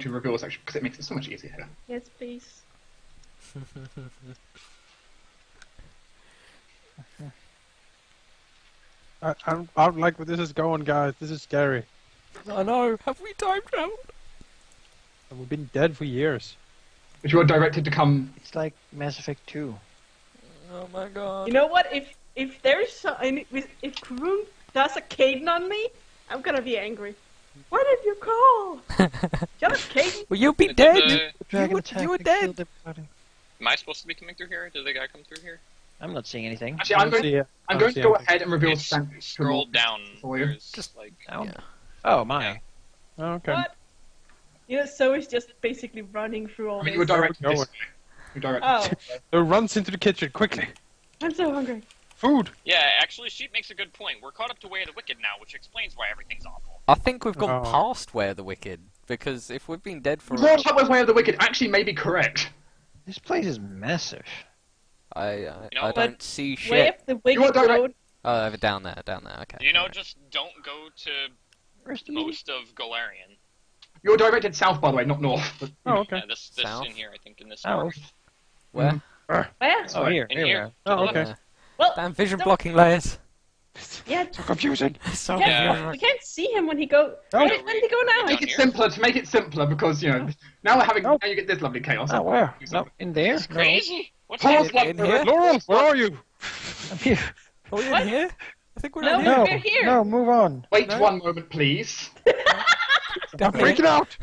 to reveal this actually because it makes it so much easier here. Yes, please. I don't like where this is going, guys. This is scary. I know. Have we time traveled? And we've been dead for years. But you are directed to come. It's like Mass Effect 2. Oh my god. You know what? If there's if Karun does a Caden on me, I'm gonna be angry. Why did you call? Shut up, Caden. Well, you'll be Did dead. Dragon You attack were that dead. killed everybody. Am I supposed to be coming through here? Did the guy come through here? I'm not seeing anything. Actually, I'm going to go ahead and reveal It's Sank. scroll down. For you. There's Just like Down? Yeah. Oh my. Oh, okay. What? You know, Zoe's just basically running through all I mean, this. you were directed Go this on. way. You're directed. Oh, So runs into the kitchen quickly. I'm so hungry. Food. Yeah, actually, Sheep makes a good point. We're caught up to Way of the Wicked now, which explains why everything's awful. I think we've gone Oh. past Way of the Wicked, because if we've been dead for... Lord Hubbar's Way of the Wicked actually may be correct. This place is massive. I know, don't see Way shit. up the You are Wicked direct- Road. Oh, over down there, okay. You know, just don't go to Where's the meeting? most of Galarian. You're directed south, by the way, not north. But, Oh, okay. Yeah, this South? in here, I think, in this Oh. part. Where? Where? Oh, here. In Here we here. are. Oh, To the okay. left. Well, Damn vision don't- blocking layers. yeah, So confusing. So Yeah. we can't see him when he goes. Oh. Where did he go now? make Down it here? simpler to make it simpler because now we're having Oh. now you get this lovely chaos. Oh, where? No, in there? It's crazy. What's Pause happening? In here? Laurel, where are you? I'm here. Are we What? in here? I think we're No, in here. No, we're here. no, move on. Wait No. 1 moment, please. Down here. Freaking out.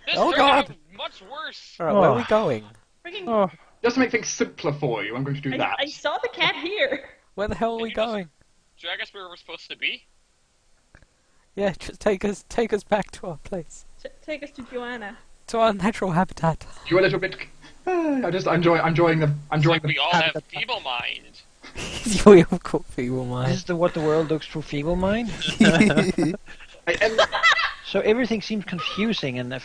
This Oh, turned God. out much worse. Alright, where are Oh. we going? Freaking, Oh, Just to make things simpler for you, I'm going to do that. I saw the cat here. Where the hell are we You just- going? So I guess where we're supposed to be? Yeah, just take us back to our place. Take us to Joanna. To our natural habitat. You're a little bit. I'm enjoying the. We all have feeble mind. We all caught feeble This mind. is what the world looks through feeble mind. And So everything seems confusing and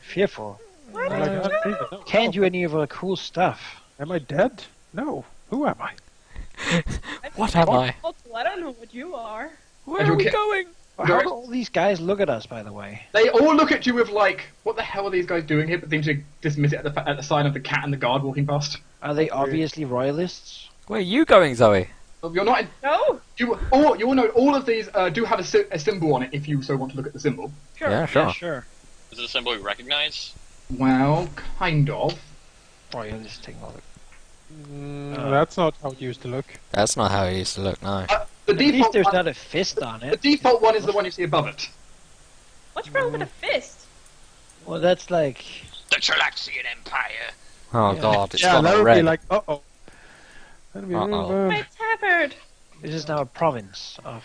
fearful. What? Can't do any of our cool stuff. Am I dead? No. Who am I? What am I? Also, I don't know what you are. Where you are we ca- going? How do all these guys look at us, by the way? they all look at you with like, what the hell are these guys doing here? But seem to dismiss it at the sign of the cat and the guard walking past. Are they obviously royalists? Where are you going, Zoe? You're not. No. You all know all of these do have a symbol on it if you so want to look at the symbol. Sure. Yeah, sure. Yeah, sure. Is it a symbol we recognize? Well, kind of. Royalist technology. That's not how it used to look. That's not how it used to look, no. The At least default there's one, not a fist on the it. default one is the one you see above it. What's wrong with a fist? Well, that's like... The Chalaxian Empire. Oh Yeah. god, it's Yeah, got that all would red. be like, uh-oh. That'd be Uh-oh. real My bad. tabard. This is now a province of...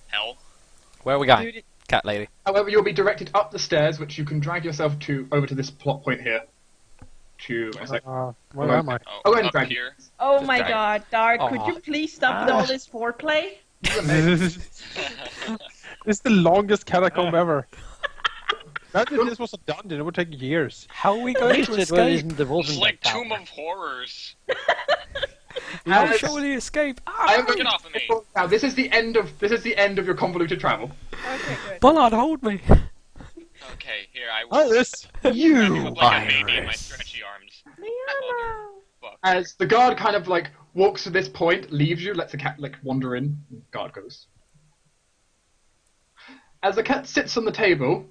Hell. Where are we going? Dude, Cat lady. However, you'll be directed up the stairs, which you can drag yourself over to this plot point here. To a sec. Where am I? Oh, Go ahead and up drag it. here. Oh Just my drag it. god, Dark, could Aw. you please stop with all this foreplay? It's the longest catacomb ever. Imagine this was done, it would take years. How are we At going least to it well, escape? isn't the It's like Wolfenstein Tomb Tower. of Horrors. How Alex, shall we escape? I am going Get to off of me. now. This is the end of your convoluted travel. Okay, good. Bullard, hold me! Okay, here I will. Iris! Grab you up like a baby in my virus. stretchy arms. Liana. Fuck. As the guard kind of like walks to this point, leaves you, lets the cat like wander in. Guard goes. As the cat sits on the table,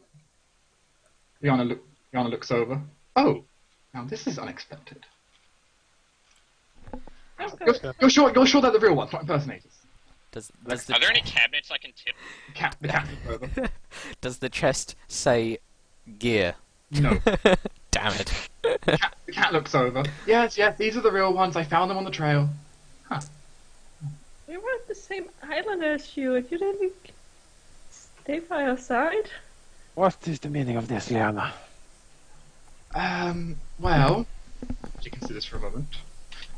Liana looks over. Oh, now this is unexpected. Okay. You're sure they're the real ones, not impersonators. Does Are there any cabinets I can tip? The cat looks over. does the chest say gear? No. Damn it. The cat looks over. Yes, these are the real ones. I found them on the trail. We were at the same island as you. You didn't stay by our side. What is the meaning of this, Liana? Well, you can see this for a moment.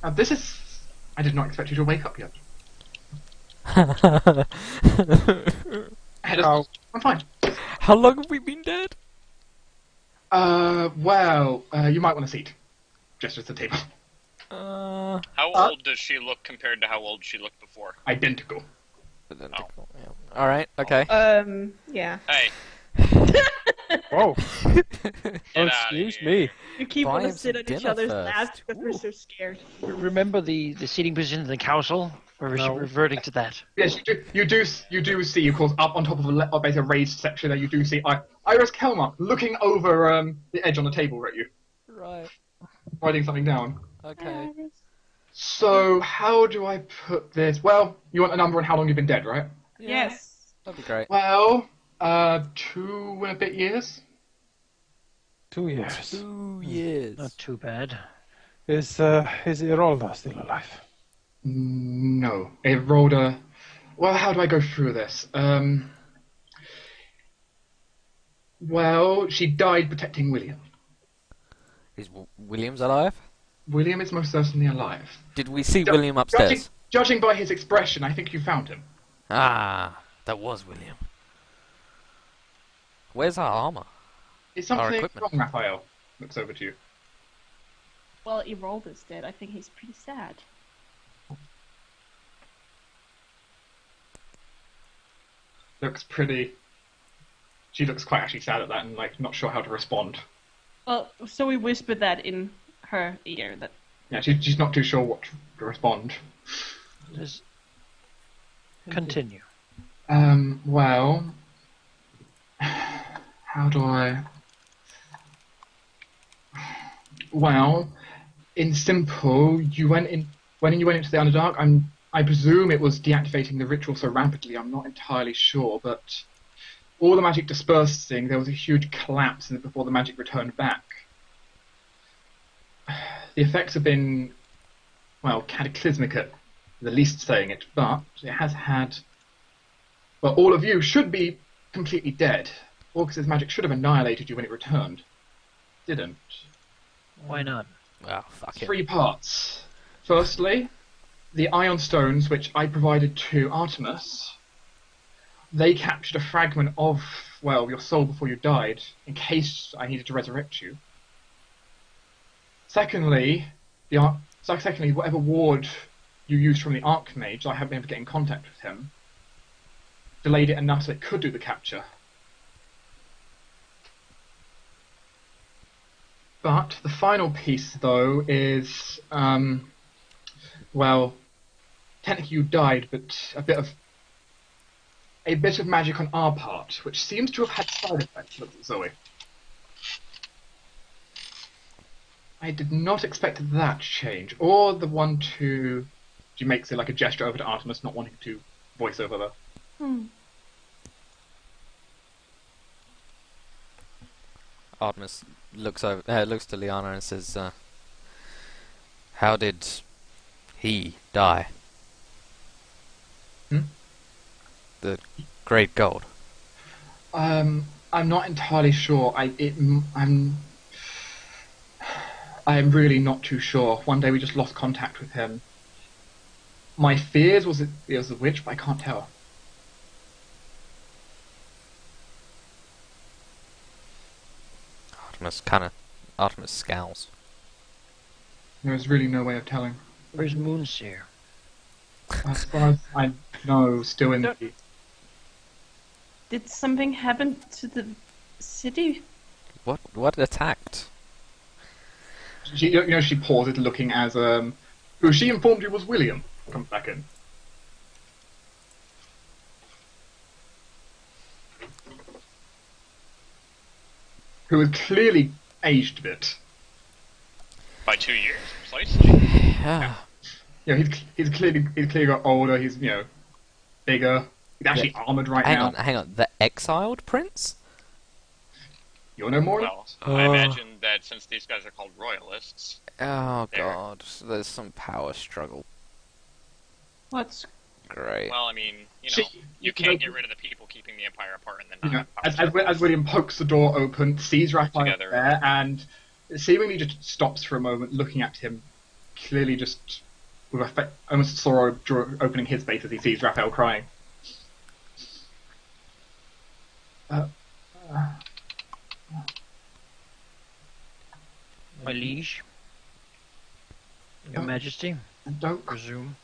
Now, this is. I did not expect you to wake up yet. How? I'm fine. How long have we been dead? Well, you might want a seat. Gestures to the table. How old does she look compared to how old she looked before? Identical. Alright, okay. Yeah. Hey, Whoa. Get Oh, outta excuse here. me. We keep Buy want to him sit some on each dinner other's first. laps because we're Ooh. so scared. Remember the seating position in the council? We're No. reverting to that. Yes, you do see, of course, up on top of basically a raised section there, you do see Iris Kelmar looking over the edge on the table at you, Right. writing something down. Okay. So, how do I put this? Well, you want a number on how long you've been dead, right? Yeah, Yes. that'd be great. Well, 2 and a bit years. 2 years. 2 years. Not too bad. Is Irolda still alive? No. It rolled a... Well, how do I go through this? Well, she died protecting William. Is Williams alive? William is most certainly alive. Did we see William upstairs? Judging by his expression, I think you found him. Ah, that was William. Where's our armor? Is Our something equipment. wrong, Raphael? Looks over to you. Well, Erolda's dead. I think he's pretty sad. Looks pretty... She looks quite actually sad at that and, like, not sure how to respond. Well, so we whispered that in her ear. That Yeah, she's not too sure what to respond. Just continue. Well... How do I... Well, in simple, when you went into the Underdark, I presume it was deactivating the ritual so rapidly, I'm not entirely sure, but all the magic dispersing, there was a huge collapse before the magic returned back. The effects have been, well, cataclysmic at the least saying it, but it has had... Well, all of you should be completely dead. Orcus's magic should have annihilated you when it returned. Didn't. Why not? Oh, fuck it. 3 parts. Firstly, the Ion Stones, which I provided to Artemis, they captured a fragment of, well, your soul before you died, in case I needed to resurrect you. Secondly, whatever ward you used from the Archmage, I haven't been able to get in contact with him, delayed it enough so it could do the capture. But the final piece, though, is, well, technically you died, but a bit of magic on our part, which seems to have had side effects. Look at Zoe. I did not expect that change, or the one to... She makes it like a gesture over to Artemis, not wanting to voice over her. Artemis looks to Liana and says, "How did he die?" The Great God. I'm not entirely sure. I'm really not too sure. One day we just lost contact with him. My fears was it was a witch, but I can't tell. Artemis scowls. There is really no way of telling. Where's Moonseer? As far as I know, still in the... did something happen to the city? What attacked? She pauses, looking as who she informed you was William. Comes back in. Who is clearly aged a bit. By 2 years, precisely. Yeah. He's clearly got older. He's bigger. He's actually armored right now. Hang on. The exiled prince? You'll know more. Well, I imagine that since these guys are called royalists, Oh There. god, there's some power struggle. What's Great. well, I mean, She- you can't get rid of the people keeping the empire apart and then not have power as struggles. William pokes the door open, sees Raphael Together. there, and seemingly just stops for a moment, looking at him, clearly just with almost sorrow opening his face as he sees Raphael crying. My liege? Your Oh. Majesty? Don't Presume.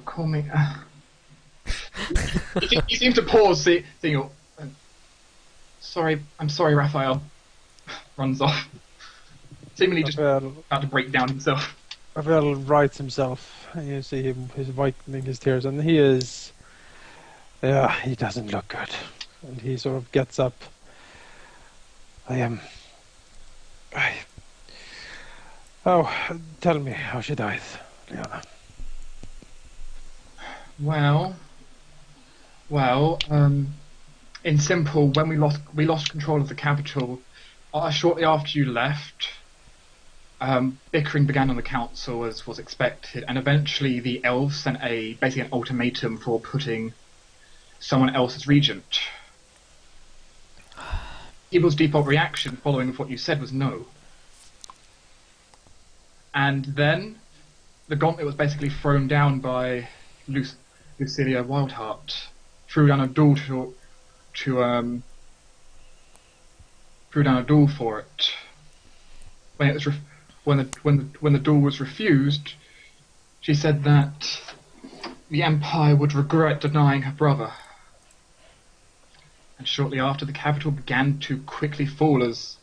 call me. He seems to pause, seeing you. I'm sorry, Raphael. Runs off. Seemingly just about to break down himself. Rafael rights himself. You see him, he's wiping his tears, and he is. Yeah, he doesn't look good. And he sort of gets up. Oh, tell me how she died, Liana. Well, in simple, when we lost control of the capital, shortly after you left, bickering began on the council as was expected, and eventually the elves sent basically an ultimatum for putting someone else as regent. People's default reaction following what you said was no. And then the gauntlet was basically thrown down by Lucilia Wildheart, threw down a duel threw down a duel for it. When it was when the duel was refused, she said that the Empire would regret denying her brother. And shortly after, the capital began to quickly fall as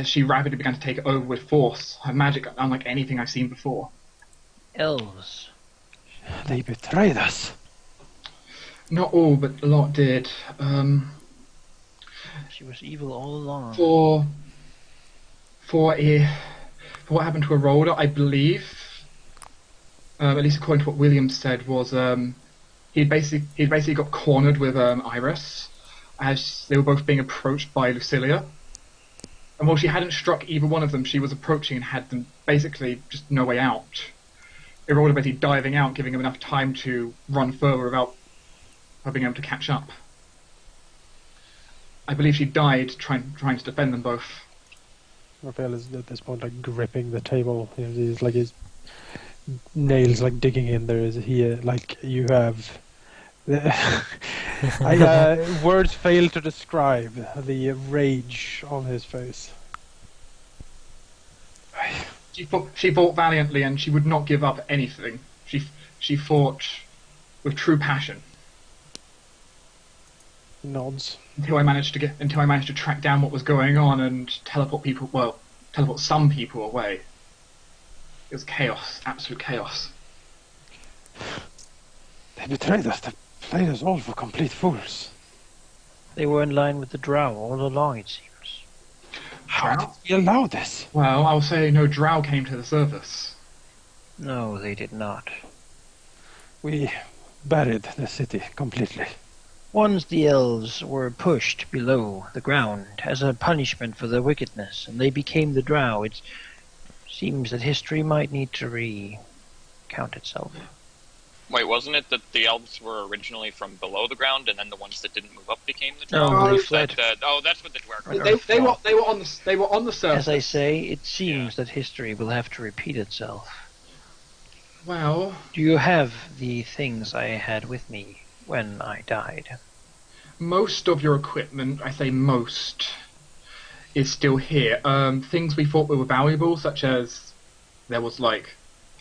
she rapidly began to take it over with force. Her magic, unlike anything I've seen before. Elves. They betrayed us. Not all, but a lot did. She was evil all along. For what happened to Arolda, I believe, at least according to what William said, was he basically got cornered with Iris as they were both being approached by Lucilia. And while she hadn't struck either one of them, she was approaching and had them basically just no way out. Arolda basically diving out, giving them enough time to run further without her being able to catch up. I believe she died trying to defend them both. Raphael is at this point like gripping the table. He's like his nails like digging in there. Is he like you have? Words fail to describe the rage on his face. She fought valiantly, and she would not give up anything. She fought with true passion. Nods. Until I managed to track down what was going on and teleport some people away. It was chaos, absolute chaos. They betrayed us. They played us all for complete fools. They were in line with the Drow all along, it seems. How did we allow this? Well, I'll say no drow came to the surface. No, they did not. We buried the city completely. Once the elves were pushed below the ground as a punishment for their wickedness, and they became the Drow, it seems that history might need to recount itself. Wait, wasn't it that the elves were originally from below the ground, and then the ones that didn't move up became the No, drow? they fled. That's what the dwarf. They were on the surface. As I say, it seems that history will have to repeat itself. Well, Do you have the things I had with me when I died? most of your equipment, I say most, is still here. Things we thought were valuable, such as there was like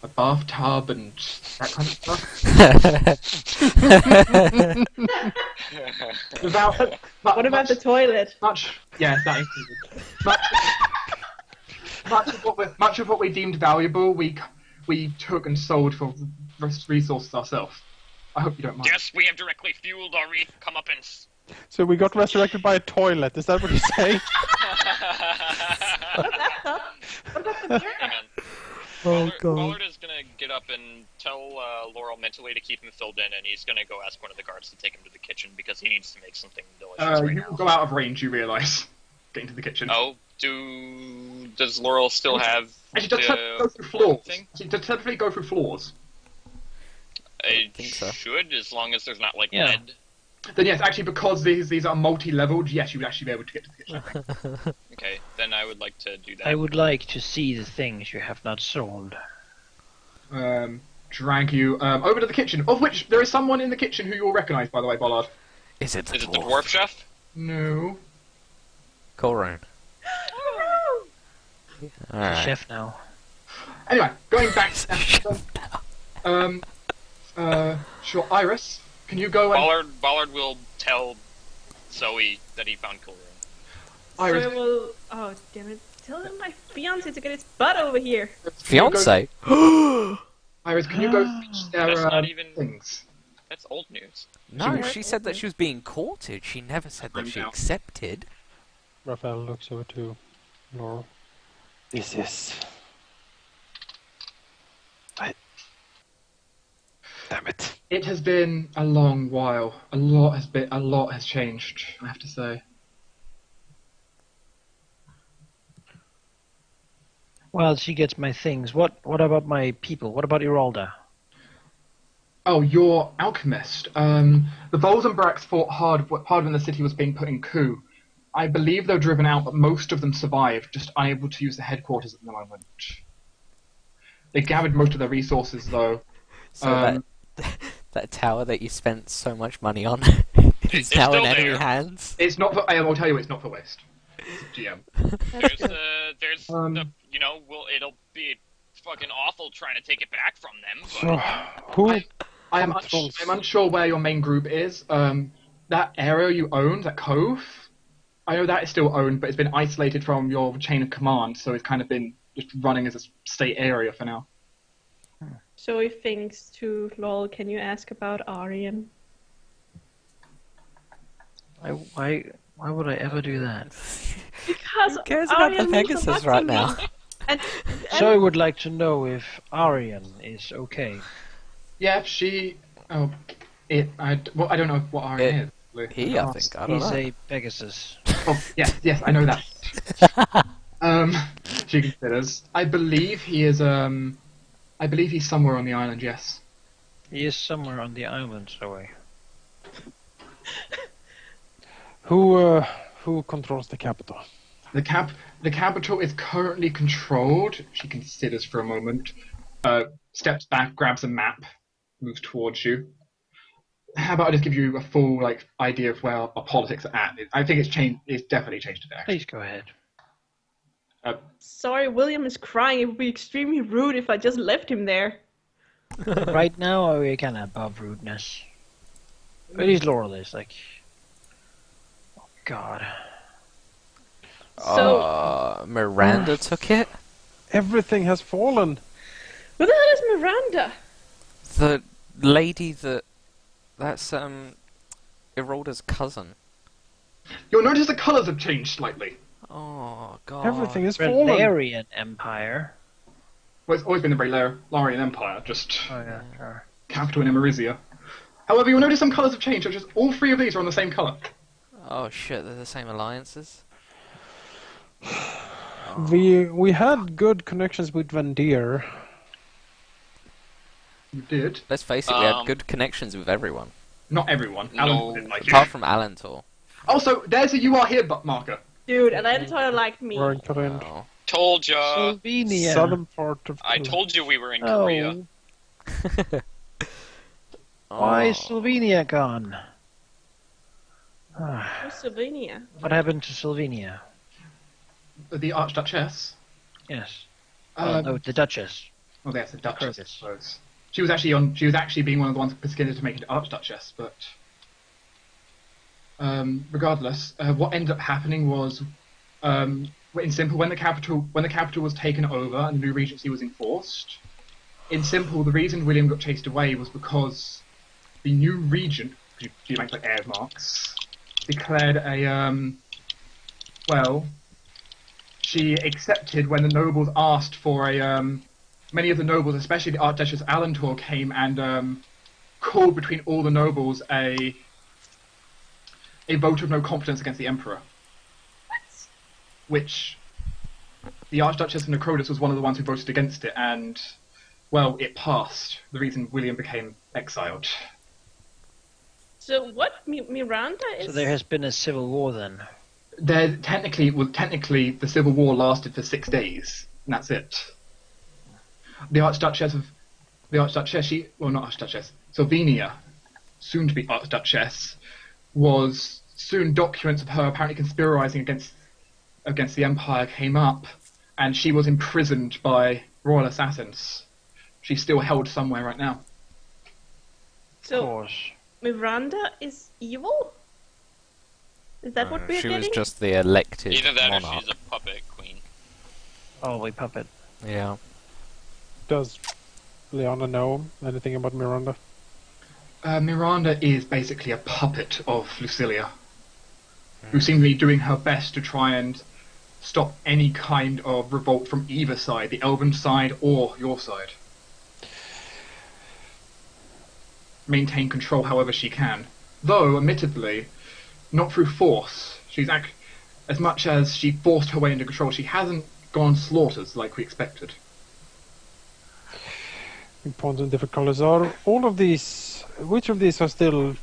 a bathtub and that kind of stuff. What about the toilet? Yes, that included. Much of what we deemed valuable, we took and sold for resources ourselves. I hope you don't mind. Yes, we have directly fueled our comeuppance. So we got resurrected by a toilet. Is that what you're saying? What about the Hang on. Ballard is gonna get up and tell Laurel mentally to keep him filled in, and he's gonna go ask one of the guards to take him to the kitchen because he needs to make something delicious right You now. go out of range, you realise. Getting to the kitchen. Oh, does Laurel still have And she does go through floors. She does typically go through floors. I think so. should, as long as there's not like Yeah. lead. Then yes, actually, because these are multi-leveled, yes, you would actually be able to get to the kitchen. Okay, then I would like to do that. I would like to see the things you have not sold. Drag you over to the kitchen, of which there is someone in the kitchen who you will recognise, by the way, Bollard. Is it the Is it the dwarf chef? No. Colroon. The Alright. chef now. Anyway, going back. Sure, Iris, can you go and... Ballard will tell Zoe that he found cool. Iris, So we'll... Oh, damn it. Tell him my fiance to get his butt over here. can you go- Fiance? Iris, can you go fetch their That's not even- things? That's old news. No, Sure. she said that she was being courted. She never said that I'm she out. accepted. Raphael looks over to Laurel. This is. Damn it. It has been a long while. A lot has changed, I have to say. Well, she gets my things. What about my people? What about Iralda? Oh, you're alchemist. The Volzenbracks fought hard when the city was being put in coup. I believe they were driven out, but most of them survived, just unable to use the headquarters at the moment. They gathered most of their resources, though. So that tower that you spent so much money on is It's now in still enemy there. hands. It's not for. I will tell you, it's not for waste. GM. There's it'll be fucking awful trying to take it back from them. So, But who I'm controls? unsure where your main group is. That area you own, that cove, I know that is still owned, but it's been isolated from your chain of command, so it's kind of been just running as a state area for now. Zoe thinks to Lol, can you ask about Aryan? Why would I ever do that? Because Who cares about the Aryan means a Pegasus lot to right me. now? And So I would like to know if Aryan is okay. Yeah, she. Oh, it. I don't know what Aryan is. He, I think. I don't He's know. a Pegasus. Oh, yes, I know that. She considers. I believe he is. I believe he's somewhere on the island. Yes. He is somewhere on the island, Zoe. Who controls the capital? The capital is currently controlled. She considers for a moment. Steps back, grabs a map, moves towards you. How about I just give you a full idea of where our politics are at? I think it's changed. It's definitely changed today. Please go ahead. sorry, William is crying. It would be extremely rude if I just left him there. Right now, we're kind of above rudeness. But he's Laurel is like. Oh God. So, Miranda took it. Everything has fallen. who the hell is Miranda? The lady that's Iralda's cousin. You'll notice the colours have changed slightly. Oh God. Everything is fallen. Relarian Empire. Well, it's always been the Larian Empire, just Oh yeah, sure. capital in Emerisia. However, you'll notice some colours have changed. Such as all three of these are on the same colour. Oh shit, they're the same alliances. We had good connections with Vandir. You did. Let's face it, we had good connections with everyone. Not everyone. No. Alan didn't like Apart you. from Alantor. Also, there's a "you are here" marker. Dude, Alantor liked me. We're in Korea. Oh. told ya. Slovenia. Southern part of I Korea. told you we were in Oh, Korea. why is Oh. Slovenia gone? Ah, Who's Slovenia? what happened to Slovenia? The Archduchess. Yes. Um, No, the Duchess. Well, there's the Duchess, I Curtis. suppose. She was actually being one of the ones considered to make it Archduchess, but regardless, what ended up happening was, in simple, when the capital was taken over and the new regency was enforced, in simple, the reason William got chased away was because the new regent, do you make like air marks, declared she accepted when the nobles asked for many of the nobles, especially the Archduchess Alantor, came and called between all the nobles a vote of no confidence against the Emperor. Which the Archduchess of Necrodus was one of the ones who voted against it, and, well, it passed. The reason William became exiled. So what? Miranda is... So there has been a civil war then. Technically, the Civil War lasted for 6 days, and that's it. Slovenia, soon to be Archduchess, was soon documents of her apparently conspiring against the Empire came up, and she was imprisoned by royal assassins. She's still held somewhere right now. Of So course. Miranda is evil? Is that what we're She was getting? just the elected Either that monarch. or she's a puppet queen. Oh, we puppet. Yeah. Does Leona know anything about Miranda? Miranda is basically a puppet of Lucilia, who seems to be doing her best to try and stop any kind of revolt from either side, the Elven side or your side. Maintain control however she can. Though, admittedly, not through force. As much as she forced her way into control, she hasn't gone slaughters like we expected. Pawns in different colors. Are all of these? Which of these are still?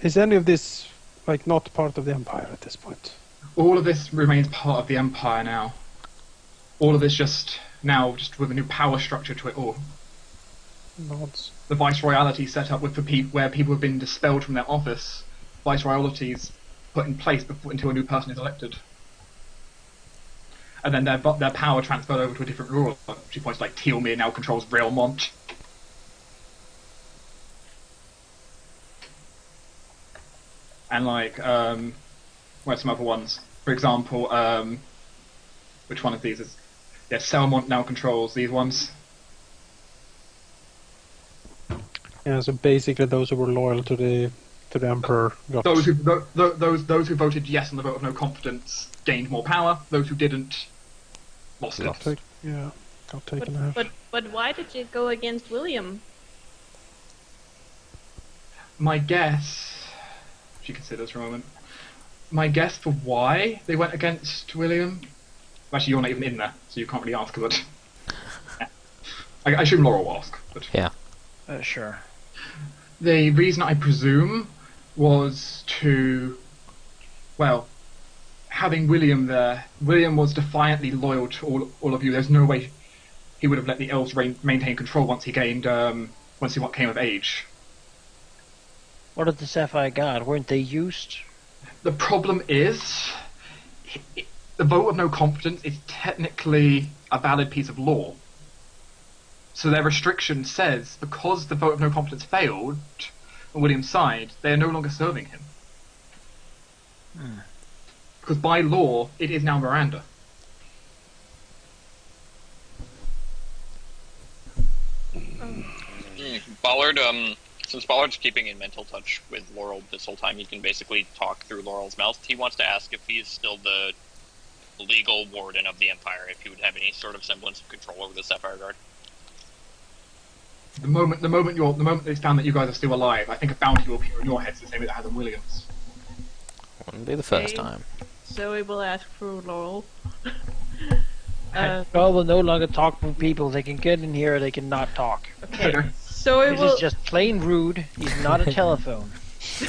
Is any of this like not part of the Empire at this point? All of this remains part of the Empire now. All of this just with a new power structure to it all. Nods. The viceroyalty set up with where people have been dispelled from their office. Viceroyalties put in place until a new person is elected. And then their power transferred over to a different ruler. She points like Tealmere now controls Realmont. And where's some other ones? For example, which one of these is? Yeah, Selmont now controls these ones. Yeah. So basically, those who were loyal to the Emperor got. Those who voted yes on the vote of no confidence gained more power. Those who didn't lost it. Got taken out. But why did you go against William? My guess, she considers for a moment. My guess for why they went against William. Actually, you're not even in there, so you can't really ask. But I assume Laura will ask. But Yeah. Sure. the reason I presume was having William there. William was defiantly loyal to all of you. There's no way he would have let the elves maintain control once he came of age. What of the Sapphire Guard? Weren't they used? The problem is, the vote of no confidence is technically a valid piece of law. So their restriction says, because the vote of no confidence failed on William's side, they are no longer serving him. Because by law, it is now Miranda. Ballard, since Ballard's keeping in mental touch with Laurel this whole time, he can basically talk through Laurel's mouth. He wants to ask if he's still the legal warden of the Empire, if he would have any sort of semblance of control over the Sapphire Guard. The moment they found that you guys are still alive, I think a bounty will appear in your heads the same way it has on William's. Wouldn't be the first Okay. time. So we will ask for Laurel. Well, we'll no longer talk to people. They can get in here or they can not talk. Okay. So we This will. is just plain rude. He's not a telephone. So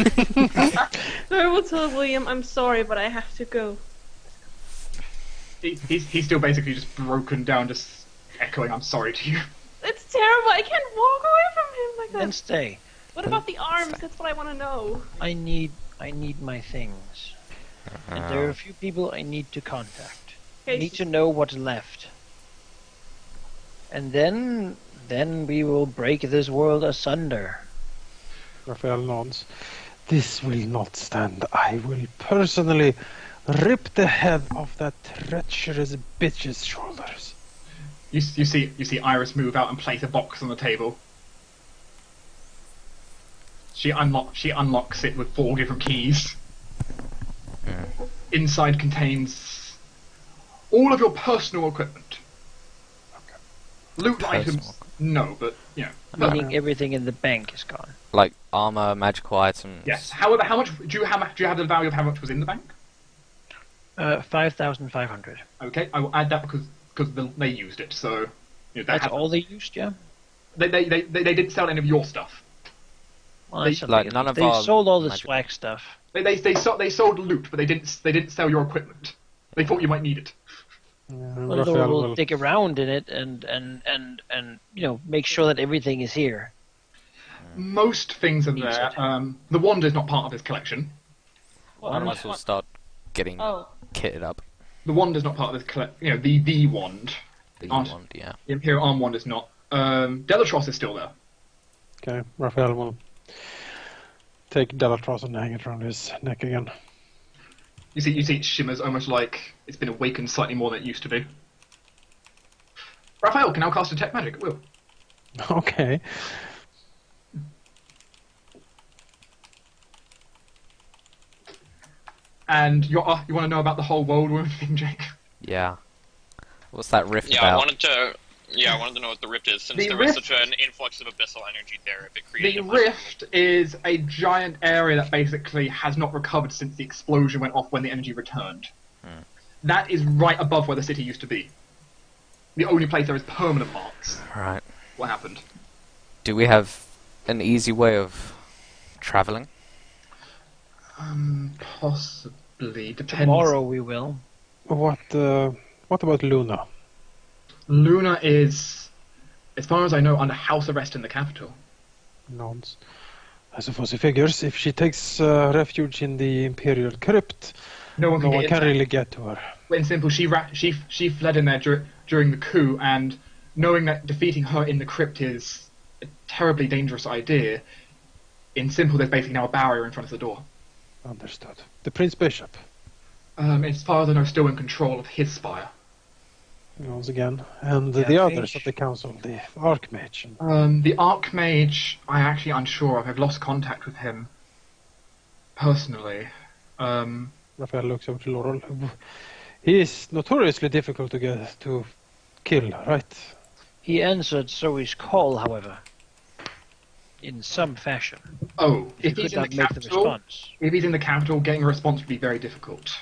I will tell William, I'm sorry, but I have to go. He's still basically just broken down, just echoing, "I'm sorry" to you. It's terrible. I can't walk away from him like Then that. stay. What about the arms? That's what I want to know. I need my things. And there are a few people I need to contact. I Okay. need to know what's left. And then we will break this world asunder. Raphael nods. This will not stand. I will personally rip the head off that treacherous bitch's shoulders. You see Iris move out and place a box on the table. She unlocks it with 4 different keys. Inside contains all of your personal equipment. Loot Personal. items, no, but you know. Meaning everything in the bank is gone. Like armor, magical items. Yes. However, how much do you have the value of how much was in the bank? 5,500. Okay, I will add that because they used it. So That's all they used, yeah? They didn't sell any of your stuff. Well, that's like, something. none of They our sold all the magic- swag stuff. They sold loot, but they didn't sell your equipment. They thought you might need it. Well, Raphael we'll will. dig around in it and make sure that everything is here. Most things are Use there. it. The wand is not part of his collection. I might as well start getting Oh. kitted up. The wand is not part of his collection. The wand. The Aren't- wand, yeah. The Imperial Arm wand is not. Delatros is still there. Okay, Raphael will take Delatros and hang it around his neck again. You see it shimmers almost like it's been awakened slightly more than it used to be. Raphael can now cast Detect Magic at will. Okay. And you want to know about the whole world wound thing, Jake? Yeah. What's that rift Yeah, about? I wanted to know what the rift is, since The there rift- was such an influx of abyssal energy there. If it created The a possible- rift is a giant area that basically has not recovered since the explosion went off when the energy returned. That is right above where the city used to be. The only place there is permanent marks. Right. What happened? Do we have an easy way of traveling? Possibly. Depends. Tomorrow we will. What about Luna? Luna is, as far as I know, under house arrest in the capital. Nods. I suppose he figures if she takes refuge in the Imperial Crypt, No one no can one get can inside. really get to her. In simple, she fled in there during the coup, and knowing that defeating her in the crypt is a terribly dangerous idea, in simple, there's basically now a barrier in front of the door. Understood. The Prince Bishop. As far as I know, still in control of his spire. Once again. And Yeah, the others Mage. of the council, the Archmage. And The Archmage, I'm actually unsure of. I've lost contact with him personally. Raphael looks over to Laurel. He is notoriously difficult to get to kill, right? He answered Zoe's call, however. In some fashion. Oh, He if he's could in the not make the capital, response. if he's in the capital, getting a response would be very difficult.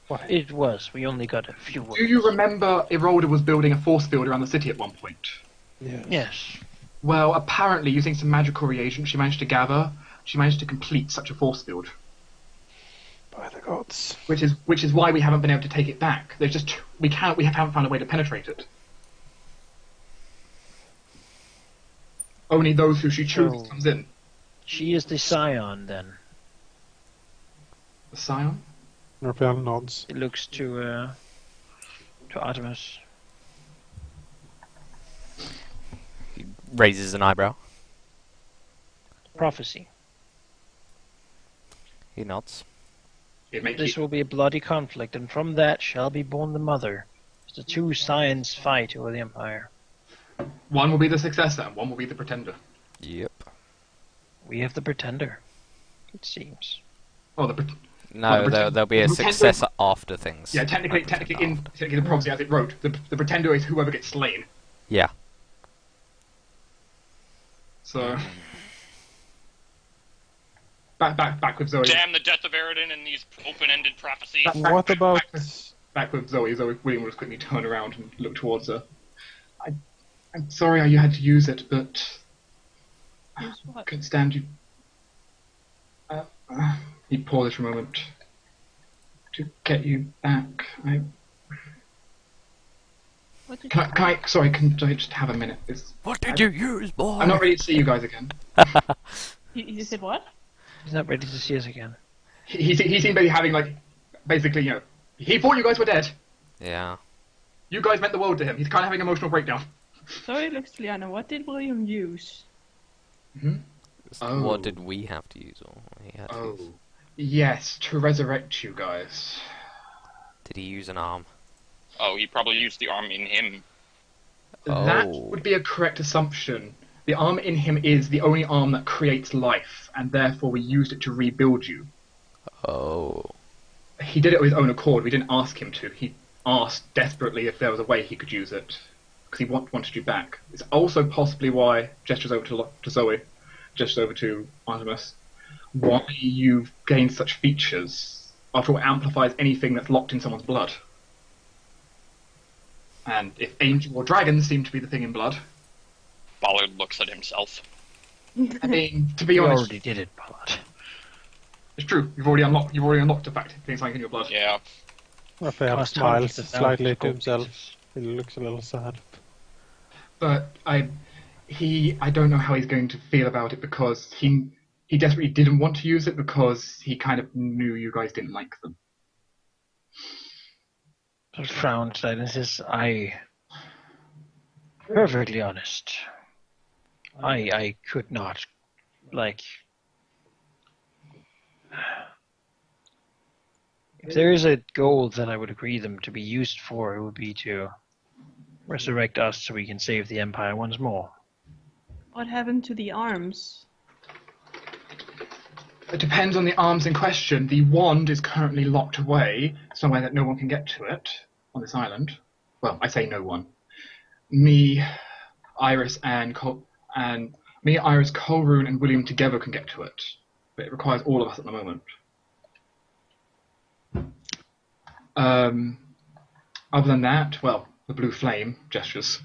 Why? It was. We only got a few words. Do you remember Irolda was building a force field around the city at one point? Yes. Yes. Well, apparently, using some magical reagents she managed to gather, she managed to complete such a force field. By the gods. Which is why we haven't been able to take it back. There's just we haven't found a way to penetrate it. Only those who she chooses So- comes in. She is the scion, then. The Scion? Raphael nods. It looks to Artemis. He raises an eyebrow. Prophecy. He nods. It makes This you, will be a bloody conflict, and from that shall be born the mother. As the two scions fight over the Empire. one will be the successor and one will be the pretender. Yep. We have the pretender, it seems. Oh, the No, pretend- there'll be a the pretender- successor after things. yeah, technically in the prophecy as it wrote, the pretender is whoever gets slain. Yeah. So back with Zoe. Damn the death of Eridan and these open-ended prophecies. What about... Back with Zoe. William will just quickly turn around and look towards her. I'm sorry how you had to use it, but Use I what? couldn't stand you. He pauses for a moment. To get you back, What did can I just have a minute? What did you use, boy? I'm not ready to see you guys again. you said what? He's not ready to see us again. He seemed to be having basically, he thought you guys were dead. Yeah. You guys meant the world to him. He's kind of having an emotional breakdown. Sorry, Liana, what did William use? Oh. What did we have to use? Or he had to use? Oh, yes, to resurrect you guys. Did he use an arm? Oh, he probably used the arm in him. That Oh. would be a correct assumption. The arm in him is the only arm that creates life, and therefore we used it to rebuild you. Oh. He did it of his own accord. We didn't ask him to. He asked desperately if there was a way he could use it, because he wanted you back. It's also possibly why, gestures over to Zoe, gestures over to Artemis, why you've gained such features. After all, it amplifies anything that's locked in someone's blood. And if angel or dragons seem to be the thing in blood, Ballard looks at himself. I mean, to be We honest, already did it, Ballard. it's true. You've already unlocked the fact things like in your blood. Yeah. Raphael Cost smiles hundreds of slightly thousands of to gold himself. pieces. He looks a little sad. But I don't know how he's going to feel about it, because he desperately didn't want to use it because he kind of knew you guys didn't like them. But frowned slightly and says, perfectly honest. I could not, If there is a goal that I would agree them to be used for, it would be to resurrect us so we can save the Empire once more. What happened to the arms? It depends on the arms in question. The wand is currently locked away somewhere that no one can get to it on this island. Well, I say no one. Me, Iris, Colrune, and William together can get to it, but it requires all of us at the moment. Other than that, well, the blue flame gestures.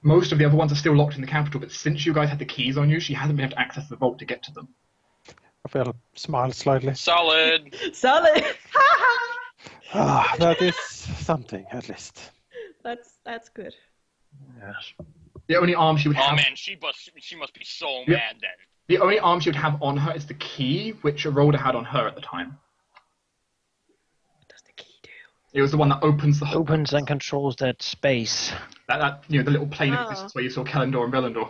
Most of the other ones are still locked in the capital, but since you guys had the keys on you, she hasn't been able to access the vault to get to them. Raphael smiles slightly. Solid. Solid. Ah, that is something, at least. That's good. Yes. The only arm she would Oh have... man, she must be so Yep. mad then. The only arm she would have on her is the key, which Arolda had on her at the time. What does the key do? It was the one that opens the... Opens and controls that space. That the little plane of Oh. existence where you saw Kalendor and Belendor.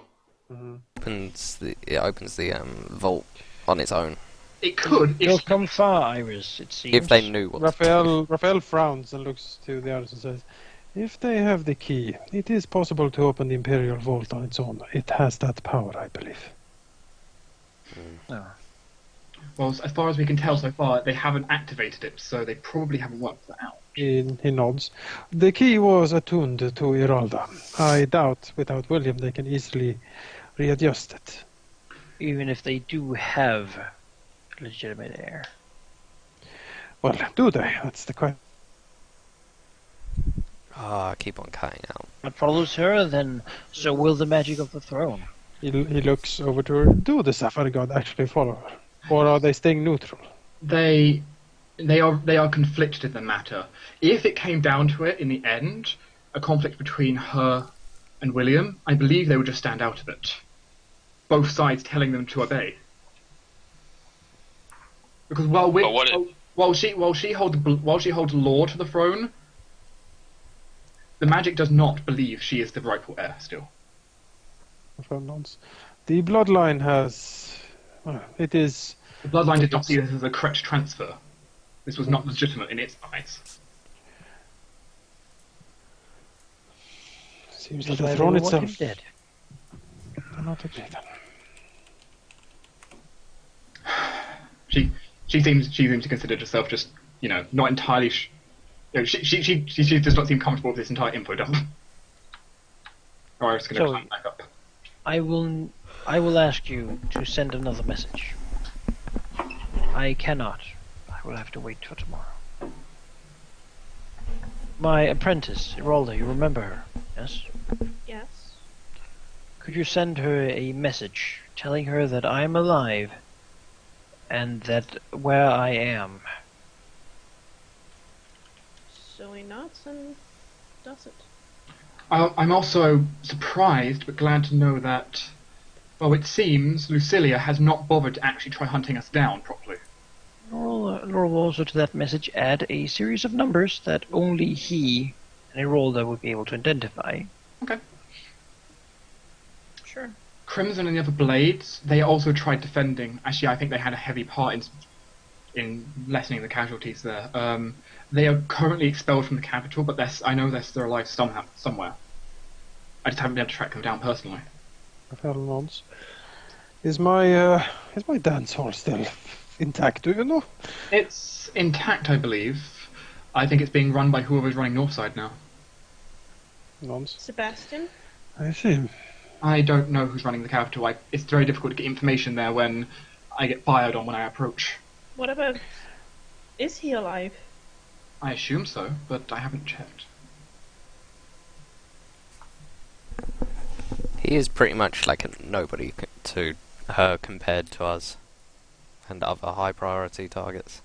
It opens the vault on its own. It could, You've if... come far, Iris, it seems. If they knew what. Raphael frowns and looks to the others and says, if they have the key, it is possible to open the Imperial Vault on its own. It has that power, I believe. Oh. Well, as far as we can tell so far, they haven't activated it, so they probably haven't worked that out. He nods. The key was attuned to Iralda. I doubt without William they can easily readjust it. Even if they do have legitimate heir. Well, do they? That's the question. Keep on cutting out. What follows her, then so will the magic of the throne. He looks over to her. Do the Sapphire God actually follow her? Or are they staying neutral? They are conflicted in the matter. If it came down to it in the end, a conflict between her and William, I believe they would just stand out of it. Both sides telling them to obey. Because while she holds law to the throne, the magic does not believe she is the rightful heir still. Raphael nods. The bloodline has... Well, it is... The bloodline did not see this as a correct transfer. This was not legitimate in its eyes. Seems That's that why the they throne will want him itself... dead. Do not agree then. She seems to consider herself just, not entirely... she does not seem comfortable with this entire info dump. Or I was going to So- climb back up. I will ask you to send another message. I cannot. I will have to wait till tomorrow. My apprentice, Iralda, you remember her, yes? Yes. Could you send her a message telling her that I am alive and that where I am? So he nods and does it. I'm also surprised but glad to know that, well, it seems Lucilia has not bothered to actually try hunting us down properly. Nor will also to that message add a series of numbers that only he and Iralda would be able to identify. Okay. Sure. Crimson and the other Blades, they also tried defending. Actually, I think they had a heavy part in lessening the casualties there. They are currently expelled from the capital, but I know they're still alive somewhere. I just haven't been able to track them down personally. Raphael nods. Is my dance hall still intact, do you know? It's intact, I believe. I think it's being run by whoever's running Northside now. Nods. Sebastian? I see. I don't know who's running the capital. It's very difficult to get information there when I get fired on when I approach. What about... Is he alive? I assume so, but I haven't checked. He is pretty much like a nobody to her compared to us and other high priority targets.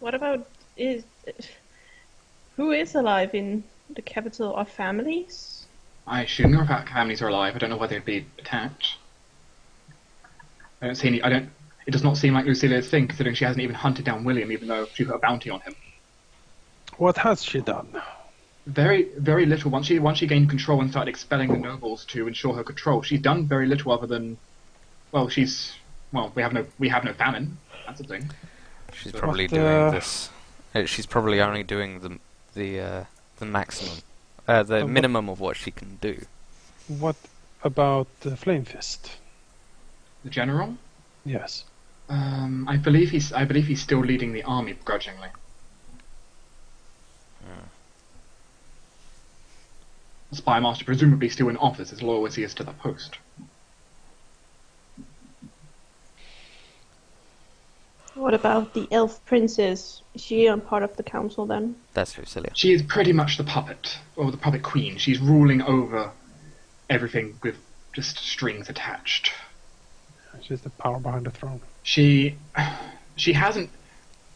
What about... Who is alive in the capital of families? I assume your families are alive. I don't know whether they'd be attacked. I don't see any... It does not seem like Lucilia's thing, considering she hasn't even hunted down William, even though she put a bounty on him. What has she done? Very, very little. Once she gained control and started expelling the nobles to ensure her control, she's done very little other than Well, she's. Well, we have no famine. That's the thing. She's probably But, doing this. She's probably only doing the maximum, the but- minimum of what she can do. What about Flame Fist? The general. Yes. I believe he's still leading the army begrudgingly. The spy master presumably still in office, as loyal as he is to the post. What about the elf princess? Is she on part of the council then? That's Lucilia. She is pretty much the puppet, or the puppet queen. She's ruling over everything with just strings attached. She's the power behind the throne. She hasn't,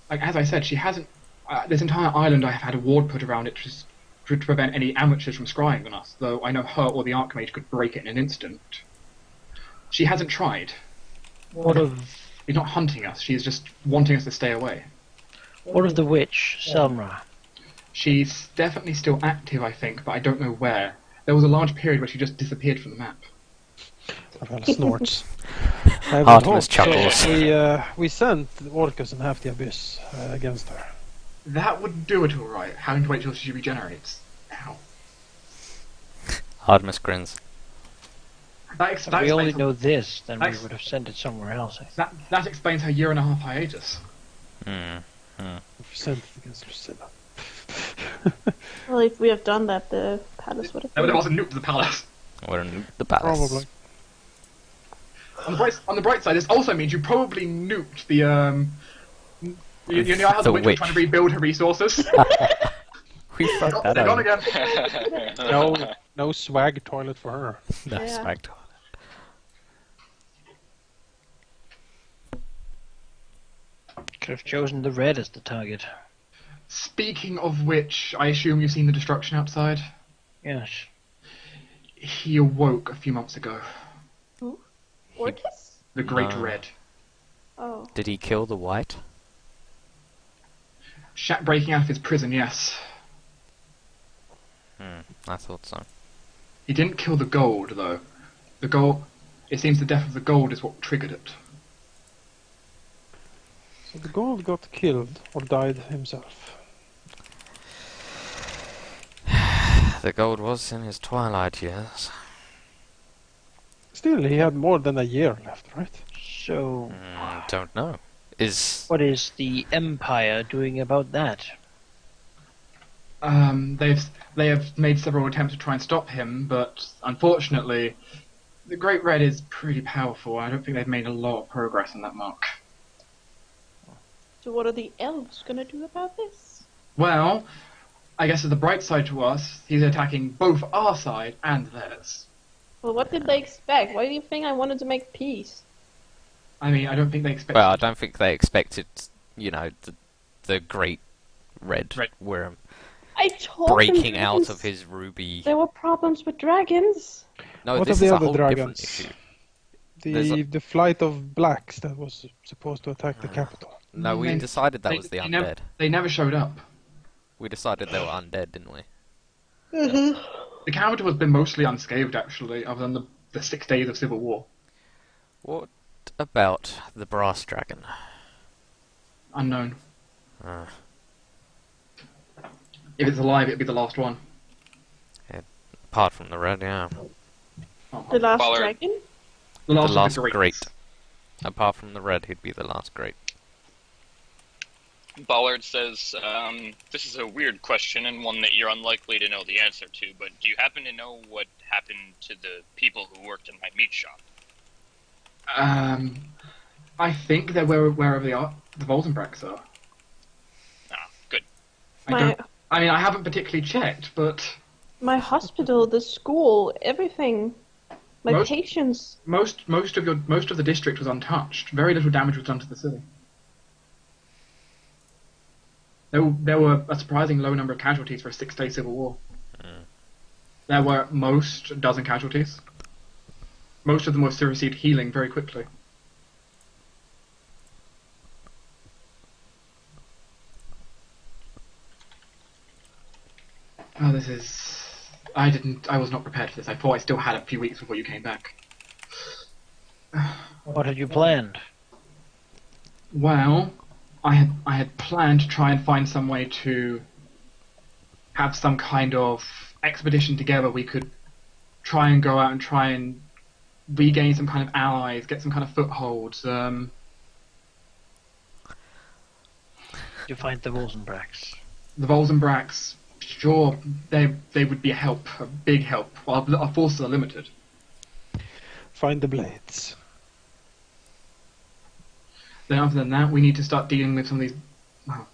like as I said, she hasn't. This entire island, I have had a ward put around it to prevent any amateurs from scrying on us. Though I know her or the Archmage could break it in an instant. She hasn't tried. What of She's not hunting us. She's just wanting us to stay away. the witch, Selmra? She's definitely still active, I think, but I don't know where. There was a large period where she just disappeared from the map. Rafael snorts. I would Artemis hope chuckles. we sent Orcus and half the Abyss against her. That would do it all right. Having to wait till she regenerates. Ow. Artemis grins. If we only explains know this, then we That's- would have sent it somewhere else. I think. that explains her year and a half hiatus. If we sent it against Lucilla. Well, if we have done that, the palace would have That would been. have also nuked the palace. We're in the palace. Probably. On the bright side, this also means you probably nuked the You know how the The witch was witch. trying to rebuild her resources? We fucked that They're gone up. again. No swag toilet for her. No, Yeah. smacked. Could have chosen the red as the target. Speaking of which, I assume you've seen the destruction outside? Yes. He awoke a few months ago. Orcus? The Great No. Red. Oh. Did he kill the white? Breaking out of his prison, yes. I thought so. He didn't kill the gold, though. The gold... It seems the death of the gold is what triggered it. So the gold got killed or died himself. The gold was in his twilight years. Still, he had more than a year left, right? So, Don't know. Is what is the Empire doing about that? They have made several attempts to try and stop him, but unfortunately, the Great Red is pretty powerful. I don't think they've made a lot of progress in that mark. So what are the elves gonna do about this? Well, I guess as the bright side to us, he's attacking both our side and theirs. Well, what did they expect? Why do you think I wanted to make peace? I mean, I don't think they expect. well, I don't think they expected, the great red Red. worm I told them breaking out dragons- of his ruby. There were problems with dragons. No, What this of the is a other whole different dragons? issue. There's The flight of blacks that was supposed to attack the capital. No, we They- decided that was the undead. They never showed up. We decided they were undead, didn't we? The capital has been mostly unscathed, actually, other than the 6 days of civil war. What about the brass dragon? Unknown. Uh, If it's alive, it'd be the last one. apart from the red, yeah. The last Ballard. dragon? The The last, last of the great. greats. Apart from the red, he'd be the last great. Ballard says, this is a weird question and one that you're unlikely to know the answer to, but do you happen to know what happened to the people who worked in my meat shop? I think they're wherever they are. The Voltenbracks are. Ah, good. I mean, I haven't particularly checked, but My hospital, the school, everything. My Most- patients. most of the district was untouched. Very little damage was done to the city. There were a surprising low number of casualties for a 6-day civil war. There were a dozen casualties. Most of them received healing very quickly. Oh, this is... I was not prepared for this. I thought I still had a few weeks before you came back. What had you planned? Well, I had planned to try and find some way to have some kind of expedition together. We could try and go out and try and regain some kind of allies, get some kind of footholds. You find the Rosenbracks. The Volzenbracks, sure, they would be a help, a big help. Well, our forces are limited. Find the blades. Then other than that, we need to start dealing with some of these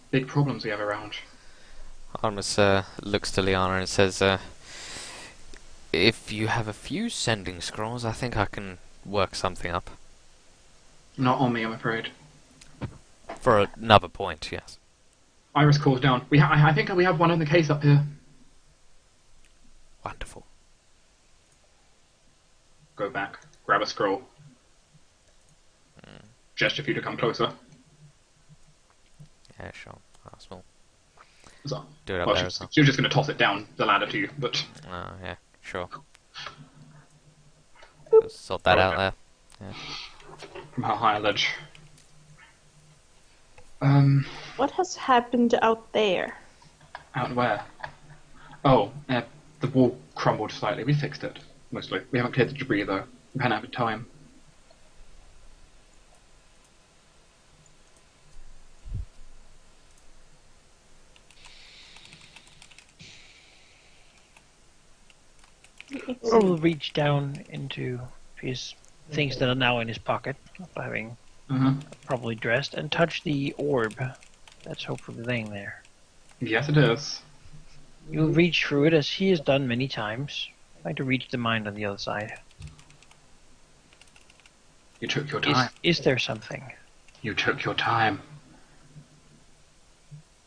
big problems we have around. Artemis looks to Liana and says, if you have a few sending scrolls, I think I can work something up. Not on me, I'm afraid. For another point, yes. Iris calls down. I think we have one in the case up here. Wonderful. Go back, grab a scroll. Gesture for you to come closer. Yeah, sure. Possible. So, Do it up well, there as well. she was just going to toss it down the ladder to you, but Oh, yeah, sure. Just sort that out there. Yeah. from her higher ledge. What has happened out there? Out where? Oh, the wall crumbled slightly. We fixed it, mostly. We haven't cleared the debris, though. We haven't had time. Or will reach down into his things that are now in his pocket, after having probably dressed, and touch the orb that's hopefully laying there. Yes, it is. You'll reach through it as he has done many times, trying to reach the mind on the other side. You took your time. Is there something? You took your time.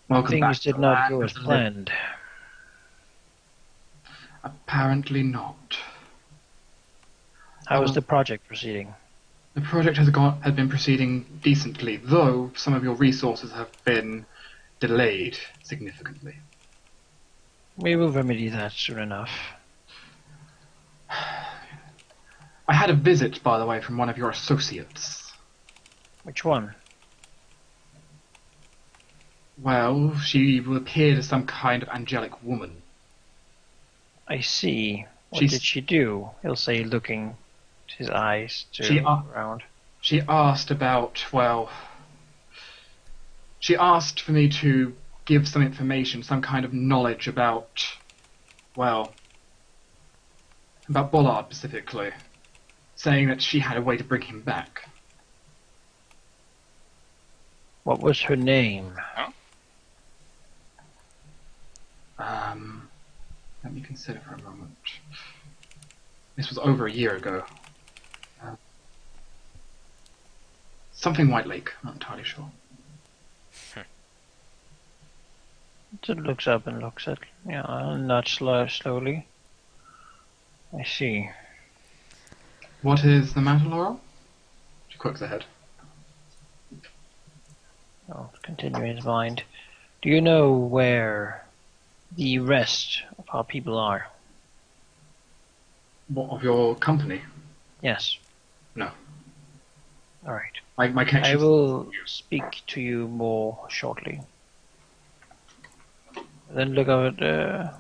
Welcome back Things to did the not land go of as the planned. Apparently not. How is the project proceeding? The project has been proceeding decently, though some of your resources have been delayed significantly. We will remedy that soon enough. I had a visit, by the way, from one of your associates. Which one? Well, she appeared as some kind of angelic woman. I see. What She's- did she do? He'll say, looking his eyes to She, around. She asked about, well... She asked for me to give some information, some kind of knowledge about... Well... About Bollard, specifically. Saying that she had a way to bring him back. What was her name? Let me consider for a moment. This was over a year ago. Something White Lake, not entirely sure. It looks up and looks at, not slowly. I see. What is the matter, Laurel? She quirks her head. I'll continue his mind. Do you know where the rest of our people are? What, of your company? Yes. No. Alright. My I connection. will speak to you more shortly. Then look over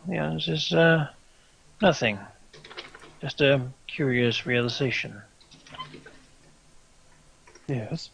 this is nothing. Just a curious realization. Yes.